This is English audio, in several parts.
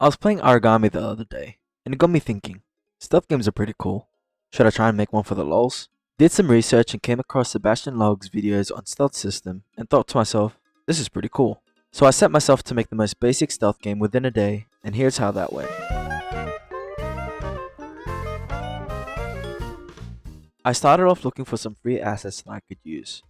I was playing Origami the other day, and it got me thinking. Stealth games are pretty cool. Should I try and make one for the lols? Did some research and came across Sebastian Log's videos on stealth system and thought to myself, this is pretty cool. So I set myself to make the most basic stealth game within a day, and here's how that went. I started off looking for some free assets that I could use.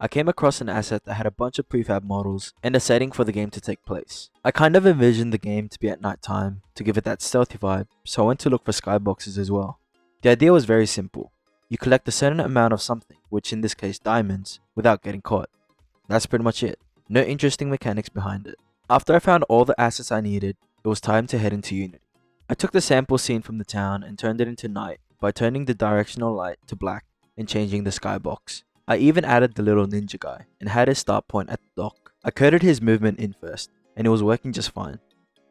I came across an asset that had a bunch of prefab models and a setting for the game to take place. I kind of envisioned the game to be at night time to give it that stealthy vibe, so I went to look for skyboxes as well. The idea was very simple. You collect a certain amount of something, which in this case diamonds, without getting caught. That's pretty much it. No interesting mechanics behind it. After I found all the assets I needed, it was time to head into Unity. I took the sample scene from the town and turned it into night by turning the directional light to black and changing the skybox. I even added the little ninja guy and had his start point at the dock. I coded his movement in first, and it was working just fine.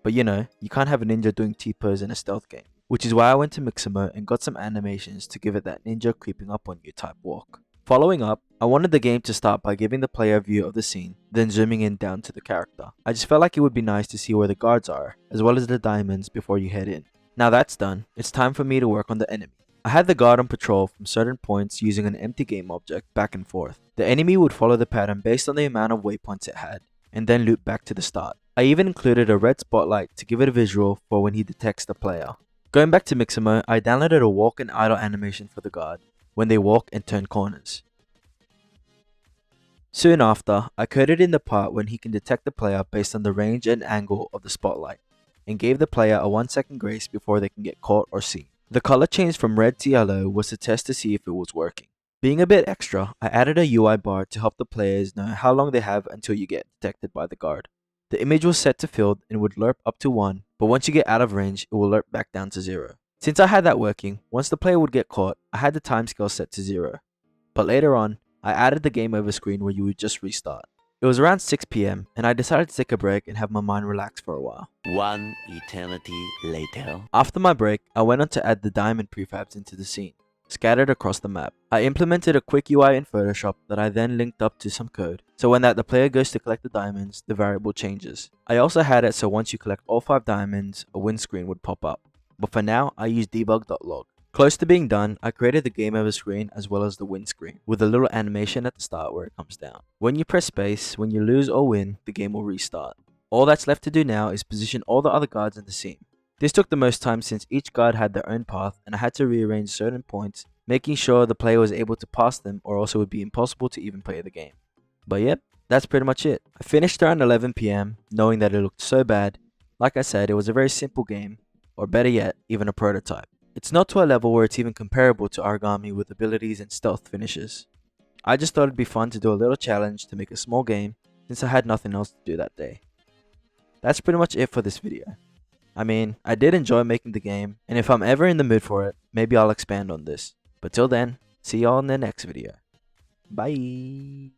But you know, you can't have a ninja doing T-pose in a stealth game, which is why I went to Mixamo and got some animations to give it that ninja creeping up on you type walk. Following up, I wanted the game to start by giving the player a view of the scene, then zooming in down to the character. I just felt like it would be nice to see where the guards are, as well as the diamonds before you head in. Now that's done, it's time for me to work on the enemy. I had the guard on patrol from certain points using an empty game object back and forth. The enemy would follow the pattern based on the amount of waypoints it had, and then loop back to the start. I even included a red spotlight to give it a visual for when he detects the player. Going back to Mixamo, I downloaded a walk and idle animation for the guard, when they walk and turn corners. Soon after, I coded in the part when he can detect the player based on the range and angle of the spotlight, and gave the player a 1 second grace before they can get caught or seen. The color change from red to yellow was to test to see if it was working. Being a bit extra, I added a UI bar to help the players know how long they have until you get detected by the guard. The image was set to filled and would lerp up to 1, but once you get out of range, it will lerp back down to 0. Since I had that working, once the player would get caught, I had the timescale set to 0. But later on, I added the game over screen where you would just restart. It was around 6 PM, and I decided to take a break and have my mind relax for a while. One eternity later. After my break, I went on to add the diamond prefabs into the scene, scattered across the map. I implemented a quick UI in Photoshop that I then linked up to some code, so when the player goes to collect the diamonds, the variable changes. I also had it so once you collect all 5 diamonds, a win screen would pop up. But for now, I use debug.log. Close to being done, I created the game over screen as well as the win screen, with a little animation at the start where it comes down. When you press space, when you lose or win, the game will restart. All that's left to do now is position all the other guards in the scene. This took the most time since each guard had their own path and I had to rearrange certain points, making sure the player was able to pass them or else it would be impossible to even play the game. But yep, that's pretty much it. I finished around 11 PM, knowing that it looked so bad. Like I said, it was a very simple game, or better yet, even a prototype. It's not to a level where it's even comparable to Origami with abilities and stealth finishes. I just thought it'd be fun to do a little challenge to make a small game since I had nothing else to do that day. That's pretty much it for this video. I mean, I did enjoy making the game, and if I'm ever in the mood for it, maybe I'll expand on this. But till then, see y'all in the next video. Bye!